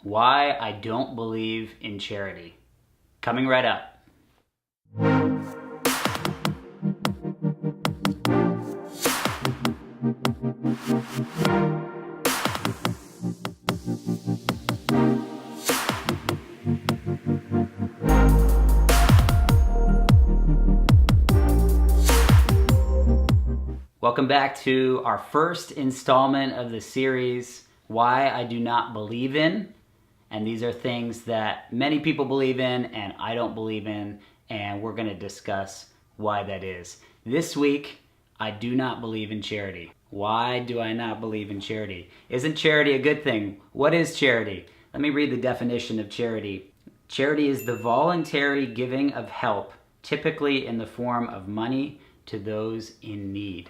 Why I don't believe in charity. Coming right up. Welcome back to our first installment of the series, Why I Do Not Believe In. And these are things that many people believe in and I don't believe in, and we're going to discuss why that is. This week, I do not believe in charity. Why do I not believe in charity? Isn't charity a good thing? What is charity? Let me read the definition of charity. Charity is the voluntary giving of help, typically in the form of money, to those in need.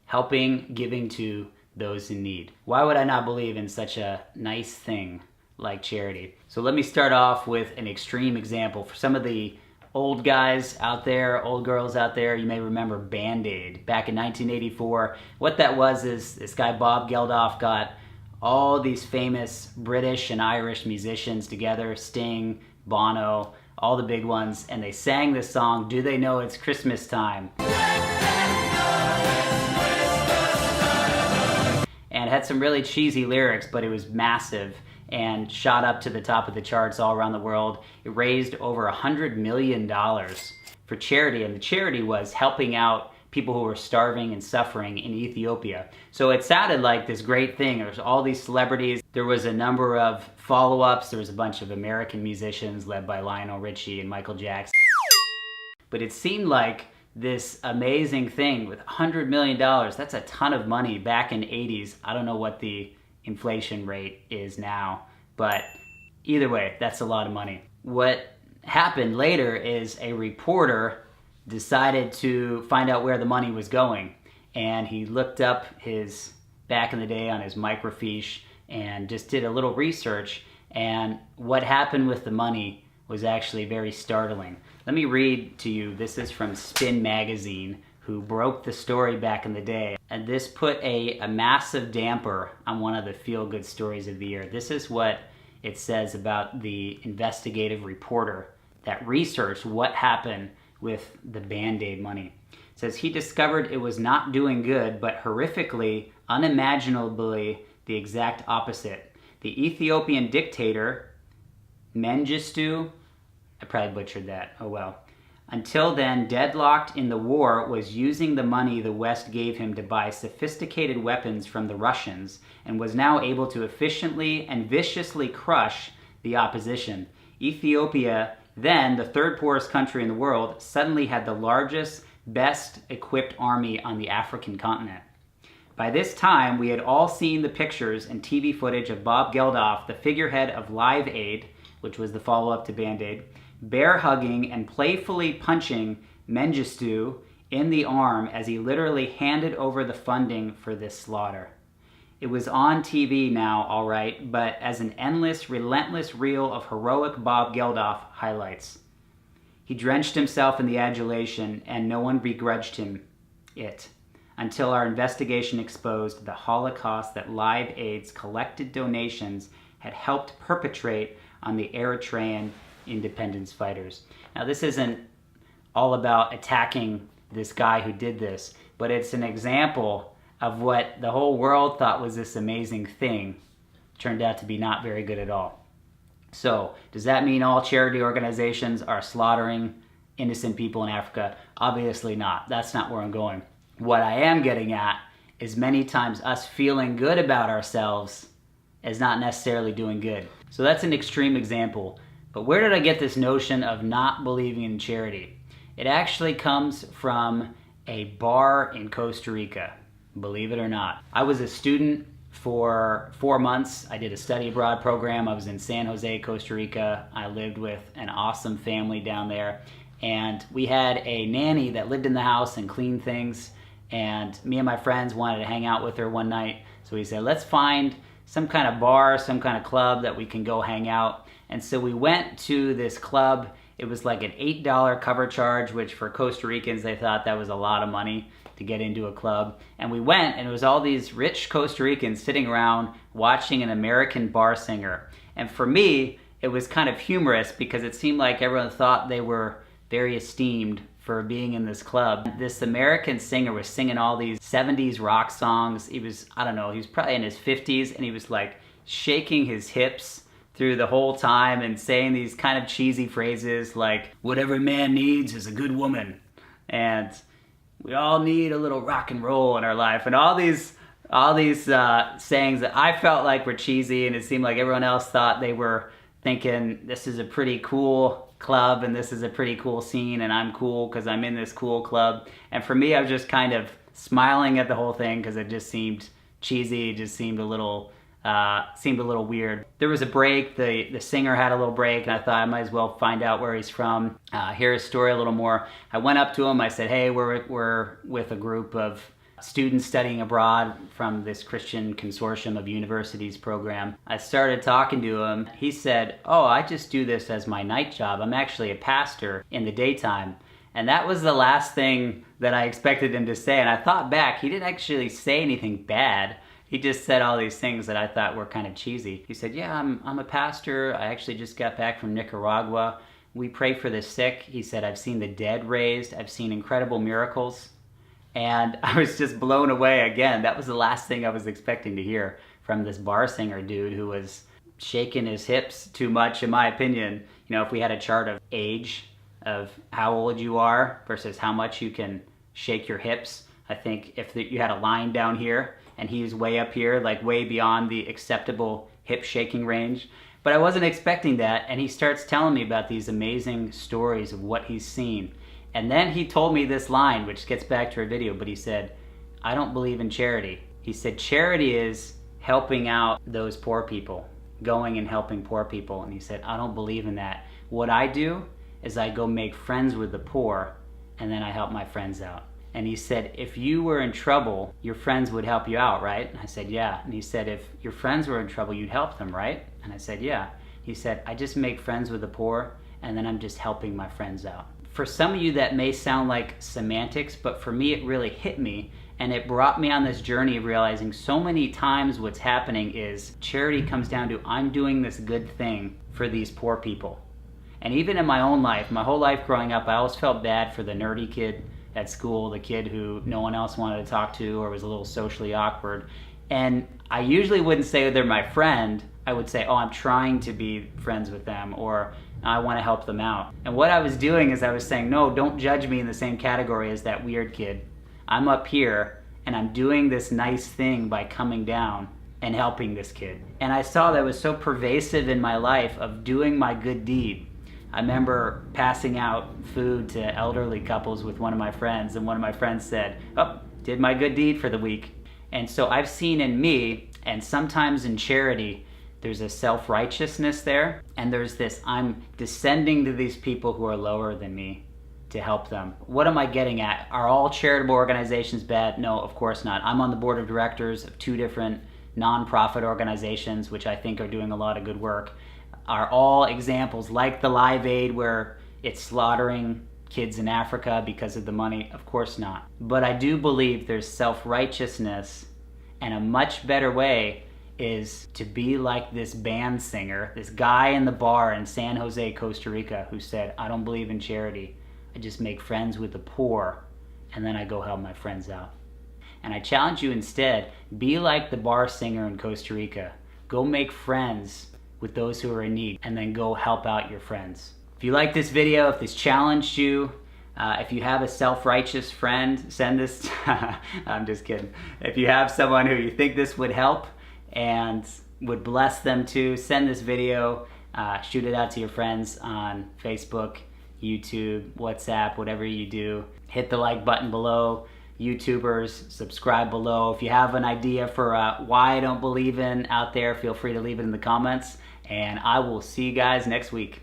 Helping, giving to those in need. Why would I not believe in such a nice thing like charity? So let me start off with an extreme example. For some of the old guys out there, old girls out there, you may remember Band-Aid. Back in 1984, what that was is this guy Bob Geldof got all these famous British and Irish musicians together, Sting, Bono, all the big ones, and they sang this song, Do They Know It's Christmas Time? And it had some really cheesy lyrics, but it was massive and shot up to the top of the charts all around the world. It raised over $100 million for charity, and the charity was helping out people who were starving and suffering in Ethiopia. So it sounded like this great thing. There was all these celebrities. There was a number of follow-ups. There was a bunch of American musicians led by Lionel Richie and Michael Jackson. But it seemed like this amazing thing with $100 million. That's a ton of money back in the 80s. I don't know what the inflation rate is now, but either way, that's a lot of money. What happened later is a reporter decided to find out where the money was going, and he looked up his, back in the day, on his microfiche and just did a little research, and what happened with the money was actually very startling. Let me read to you. This is from Spin Magazine, who broke the story back in the day. And this put a massive damper on one of the feel-good stories of the year. This is what it says about the investigative reporter that researched what happened with the Band-Aid money. It says he discovered it was not doing good, but horrifically, unimaginably, the exact opposite. The Ethiopian dictator, Mengistu, I probably butchered that, oh well. Until then, deadlocked in the war, was using the money the West gave him to buy sophisticated weapons from the Russians, and was now able to efficiently and viciously crush the opposition. Ethiopia, then the third poorest country in the world, suddenly had the largest, best equipped army on the African continent. By this time, we had all seen the pictures and TV footage of Bob Geldof, the figurehead of Live Aid, which was the follow-up to Band-Aid, bear-hugging and playfully punching Mengistu in the arm as he literally handed over the funding for this slaughter. It was on TV now, all right, but as an endless, relentless reel of heroic Bob Geldof highlights. He drenched himself in the adulation, and no one begrudged him it, until our investigation exposed the Holocaust that Live Aid's collected donations had helped perpetrate on the Eritrean independence fighters. Now, this isn't all about attacking this guy who did this, but it's an example of what the whole world thought was this amazing thing turned out to be not very good at all. So, does that mean all charity organizations are slaughtering innocent people in Africa? Obviously not. That's not where I'm going. What I am getting at is many times us feeling good about ourselves is not necessarily doing good. So that's an extreme example. But where did I get this notion of not believing in charity? It actually comes from a bar in Costa Rica, believe it or not. I was a student for 4 months. I did a study abroad program. I was in San Jose, Costa Rica. I lived with an awesome family down there. And we had a nanny that lived in the house and cleaned things. And me and my friends wanted to hang out with her one night. So we said, let's find some kind of bar, some kind of club that we can go hang out. And so we went to this club. It was like an $8 cover charge, which for Costa Ricans, they thought that was a lot of money to get into a club. And we went, and it was all these rich Costa Ricans sitting around watching an American bar singer. And for me, it was kind of humorous because it seemed like everyone thought they were very esteemed for being in this club. This American singer was singing all these 70s rock songs. He was, I don't know, he was probably in his 50s, and he was like shaking his hips through the whole time and saying these kind of cheesy phrases like, what every man needs is a good woman, and we all need a little rock and roll in our life, and all these sayings that I felt like were cheesy, and it seemed like everyone else thought they were thinking this is a pretty cool club and this is a pretty cool scene and I'm cool because I'm in this cool club. And for me, I was just kind of smiling at the whole thing because it just seemed cheesy. It just seemed a little weird. There was a break. The singer had a little break, and I thought I might as well find out where he's from, hear his story a little more. I went up to him. I said, hey, we're with a group of students studying abroad from this Christian Consortium of Universities program. I started talking to him. He said, oh, I just do this as my night job. I'm actually a pastor in the daytime. And that was the last thing that I expected him to say. And I thought back, he didn't actually say anything bad. He just said all these things that I thought were kind of cheesy. He said, yeah, I'm a pastor. I actually just got back from Nicaragua. We pray for the sick. He said, I've seen the dead raised. I've seen incredible miracles. And I was just blown away again. That was the last thing I was expecting to hear from this bar singer dude who was shaking his hips too much, in my opinion. You know, if we had a chart of age, of how old you are versus how much you can shake your hips, I think if you had a line down here and he's way up here, like way beyond the acceptable hip shaking range. But I wasn't expecting that, and he starts telling me about these amazing stories of what he's seen. And then he told me this line, which gets back to our video, but he said, I don't believe in charity. He said, charity is helping out those poor people, going and helping poor people. And he said, I don't believe in that. What I do is I go make friends with the poor, and then I help my friends out. And he said, if you were in trouble, your friends would help you out, right? And I said, yeah. And he said, if your friends were in trouble, you'd help them, right? And I said, yeah. He said, I just make friends with the poor, and then I'm just helping my friends out. For some of you that may sound like semantics, but for me it really hit me, and it brought me on this journey of realizing so many times what's happening is charity comes down to I'm doing this good thing for these poor people. And even in my own life, my whole life growing up, I always felt bad for the nerdy kid at school, the kid who no one else wanted to talk to or was a little socially awkward. And I usually wouldn't say they're my friend. I would say, oh, I'm trying to be friends with them, or I want to help them out. And what I was doing is I was saying, no, don't judge me in the same category as that weird kid. I'm up here and I'm doing this nice thing by coming down and helping this kid. And I saw that was so pervasive in my life of doing my good deed. I remember passing out food to elderly couples with one of my friends, and one of my friends said, oh, did my good deed for the week. And so I've seen in me, and sometimes in charity, there's a self-righteousness there, and there's this, I'm descending to these people who are lower than me to help them. What am I getting at? Are all charitable organizations bad? No, of course not. I'm on the board of directors of 2 different nonprofit organizations, which I think are doing a lot of good work. Are all examples like the Live Aid where it's slaughtering kids in Africa because of the money? Of course not. But I do believe there's self-righteousness, and a much better way is to be like this band singer, this guy in the bar in San Jose, Costa Rica, who said, I don't believe in charity. I just make friends with the poor, and then I go help my friends out. And I challenge you instead, be like the bar singer in Costa Rica. Go make friends with those who are in need, and then go help out your friends. If you like this video, if this challenged you, if you have a self-righteous friend, send this, I'm just kidding. If you have someone who you think this would help and would bless them too, send this video, shoot it out to your friends on Facebook, YouTube, WhatsApp, whatever you do. Hit the like button below. YouTubers, subscribe below. If you have an idea for why I don't believe in out there, feel free to leave it in the comments, and I will see you guys next week.